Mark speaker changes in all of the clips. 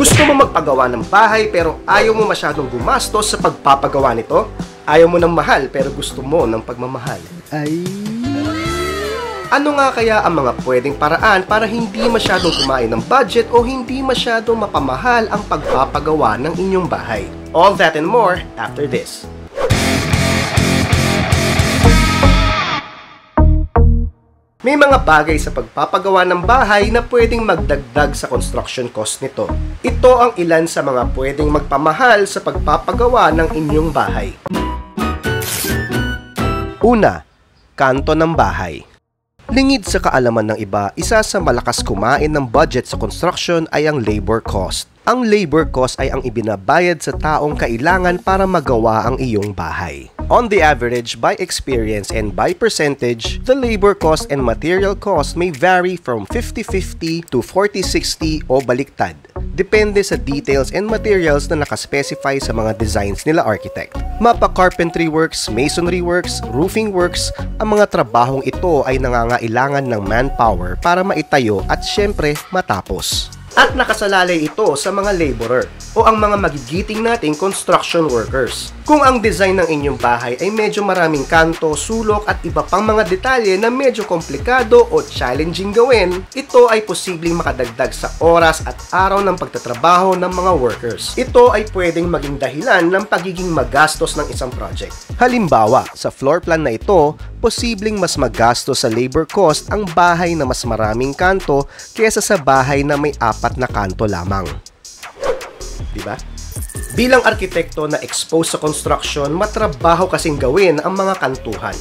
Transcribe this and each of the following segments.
Speaker 1: Gusto mo magpagawa ng bahay pero ayaw mo masyadong gumastos sa pagpapagawa nito? Ayaw mo ng mahal pero gusto mo ng pagmamahal? Ano nga kaya ang mga pwedeng paraan para hindi masyadong kumain ng budget o hindi masyadong mapamahal ang pagpapagawa ng inyong bahay? All that and more after this. May mga bagay sa pagpapagawa ng bahay na pwedeng magdagdag sa construction cost nito. Ito ang ilan sa mga pwedeng magpamahal sa pagpapagawa ng inyong bahay. Una, kanto ng bahay. Lingid sa kaalaman ng iba, isa sa malakas kumain ng budget sa construction ay ang labor cost. Ang labor cost ay ang ibinabayad sa taong kailangan para magawa ang iyong bahay. On the average, by experience and by percentage, the labor cost and material cost may vary from 50-50 to 40-60 o baliktad. Depende sa details and materials na nakaspecify sa mga designs nila architect. Mapa carpentry works, masonry works, roofing works, ang mga trabahong ito ay nangangailangan ng manpower para maitayo at syempre matapos. At nakasalalay ito sa mga laborer o ang mga magigiting nating construction workers. Kung ang design ng inyong bahay ay medyo maraming kanto, sulok at iba pang mga detalye na medyo komplikado o challenging gawin, ito ay posibleng makadagdag sa oras at araw ng pagtatrabaho ng mga workers. Ito ay pwedeng maging dahilan ng pagiging magastos ng isang project. Halimbawa, sa floor plan na ito, posibleng mas magastos sa labor cost ang bahay na mas maraming kanto kaysa sa bahay na may apat na kanto lamang. Diba? Bilang arkitekto na exposed sa construction, matrabaho kasing gawin ang mga kantuhan.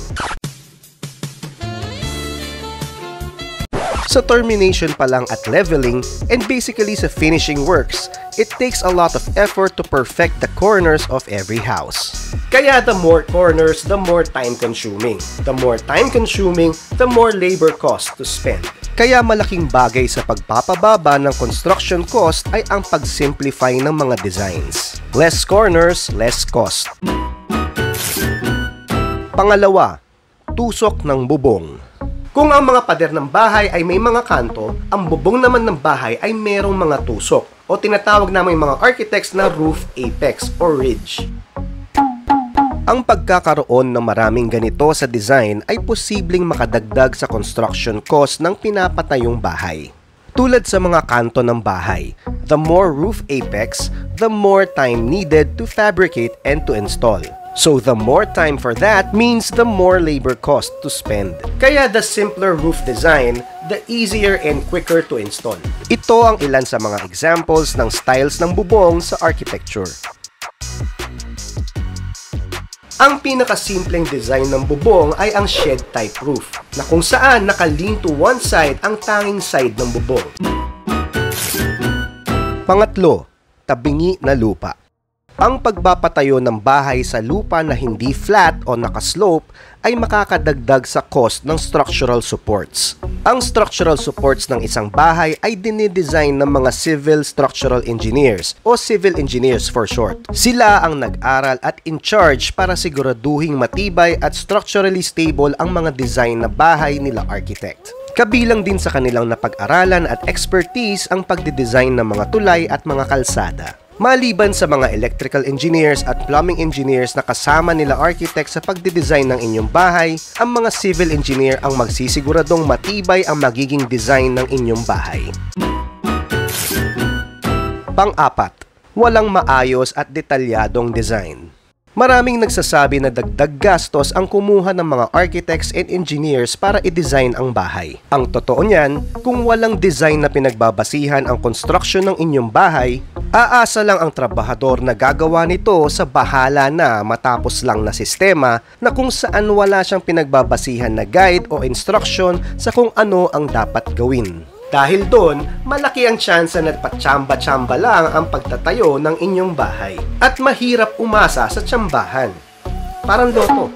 Speaker 1: Sa termination pa lang at leveling, and basically sa finishing works, it takes a lot of effort to perfect the corners of every house. Kaya the more corners, the more time-consuming. The more time-consuming, the more labor cost to spend. Kaya malaking bagay sa pagpapababa ng construction cost ay ang pag-simplify ng mga designs. Less corners, less cost. Pangalawa, tusok ng bubong. Kung ang mga pader ng bahay ay may mga kanto, ang bubong naman ng bahay ay merong mga tusok o tinatawag namin mga architects na roof apex or ridge. Ang pagkakaroon ng maraming ganito sa design ay posibleng makadagdag sa construction cost ng pinapatayong bahay. Tulad sa mga kanto ng bahay, the more roof apex, the more time needed to fabricate and to install. So the more time for that means the more labor cost to spend. Kaya the simpler roof design, the easier and quicker to install. Ito ang ilan sa mga examples ng styles ng bubong sa architecture. Ang pinakasimpleng design ng bubong ay ang shed-type roof, na kung saan naka-lean to one side ang tanging side ng bubong. Pangatlo, tabingi na lupa. Ang pagpapatayo ng bahay sa lupa na hindi flat o nakaslope ay makakadagdag sa cost ng structural supports. Ang structural supports ng isang bahay ay dinidesign ng mga civil structural engineers o civil engineers for short. Sila ang nag-aral at in charge para siguraduhing matibay at structurally stable ang mga design na bahay nila architect. Kabilang din sa kanilang napag-aralan at expertise ang pagdidesign ng mga tulay at mga kalsada. Maliban sa mga electrical engineers at plumbing engineers na kasama nila architect sa pagdidesign ng inyong bahay, ang mga civil engineer ang magsisiguradong matibay ang magiging design ng inyong bahay. Pang-apat, walang maayos at detalyadong design. Maraming nagsasabi na dagdag gastos ang kumuha ng mga architects and engineers para i-design ang bahay. Ang totoo niyan, kung walang design na pinagbabasihan ang construction ng inyong bahay, aasa lang ang trabahador na gagawa nito sa bahala na matapos lang na sistema na kung saan wala siyang pinagbabasihan na guide o instruction sa kung ano ang dapat gawin. Dahil doon, malaki ang tsansa na patsamba-tsamba lang ang pagtatayo ng inyong bahay at mahirap umasa sa tsambahan. Parang loto.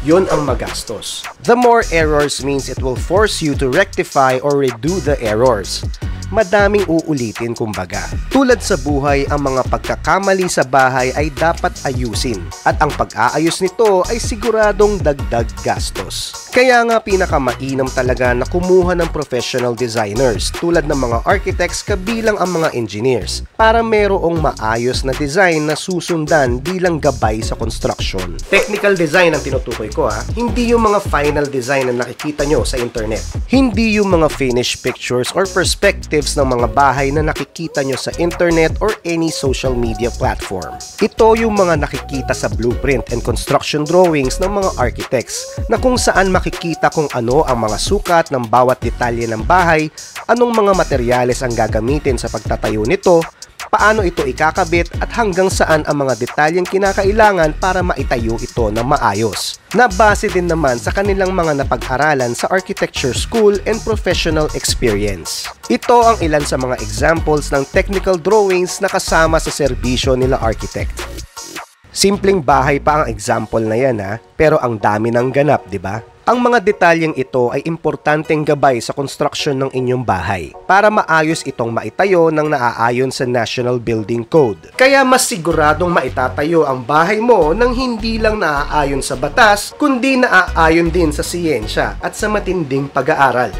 Speaker 1: Yun ang magastos. The more errors means it will force you to rectify or redo the errors. Madaming uulitin kumbaga. Tulad sa buhay, ang mga pagkakamali sa bahay ay dapat ayusin at ang pag-aayos nito ay siguradong dagdag gastos. Kaya nga pinakamainam talaga na kumuha ng professional designers tulad ng mga architects kabilang ang mga engineers para merong maayos na design na susundan bilang gabay sa construction. Technical design ang tinutukoy ko hindi yung mga final design na nakikita nyo sa internet. Hindi yung mga finished pictures or perspectives ng mga bahay na nakikita nyo sa internet or any social media platform. Ito yung mga nakikita sa blueprint and construction drawings ng mga architects na kung saan makikita kung ano ang mga sukat ng bawat detalye ng bahay, anong mga materyales ang gagamitin sa pagtatayo nito, paano ito ikakabit at hanggang saan ang mga detalyeng kinakailangan para maitayo ito ng maayos. Nabase din naman sa kanilang mga napag-aralan sa architecture school and professional experience. Ito ang ilan sa mga examples ng technical drawings na kasama sa serbisyo nila architect. Simpleng bahay pa ang example na yan pero ang dami ng ganap, di ba? Ang mga detalyeng ito ay importanteng gabay sa construction ng inyong bahay para maayos itong maitayo ng naaayon sa National Building Code. Kaya mas siguradong maitatayo ang bahay mo nang hindi lang naaayon sa batas, kundi naaayon din sa siyensya at sa matinding pag-aaral.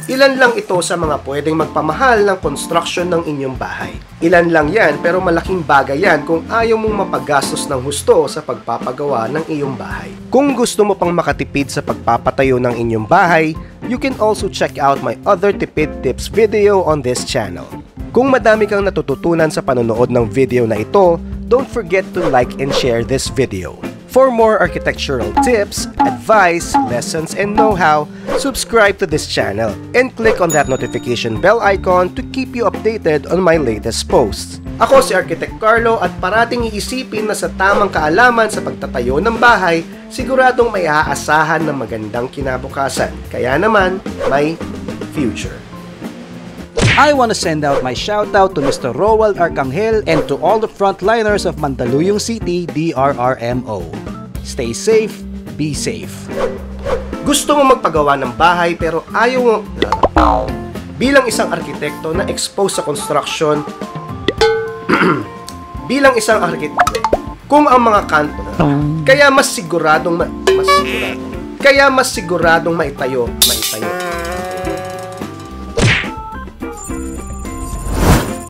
Speaker 1: Ilan lang ito sa mga pwedeng magpamahal ng construction ng inyong bahay. Ilan lang yan pero malaking bagay yan kung ayaw mong mapagastos ng husto sa pagpapagawa ng iyong bahay. Kung gusto mo pang makatipid sa pagpapatayo ng inyong bahay, you can also check out my other tipid tips video on this channel. Kung madami kang natututunan sa panonood ng video na ito, don't forget to like and share this video. For more architectural tips, advice, lessons, and know-how, subscribe to this channel and click on that notification bell icon to keep you updated on my latest posts. Ako si Architect Carlo at parating iisipin na sa tamang kaalaman sa pagtatayo ng bahay, siguradong may aasahan ng magandang kinabukasan. Kaya naman, may future.
Speaker 2: I want to send out my shoutout to Mr. Roald Arcangel and to all the frontliners of Mandaluyong City, DRRMO. Stay safe, be safe.
Speaker 1: Gusto mo magpagawa ng bahay pero ayaw mo... Bilang isang arkitekto na exposed sa construction, kung ang mga kanto, kaya mas siguradong maitayo,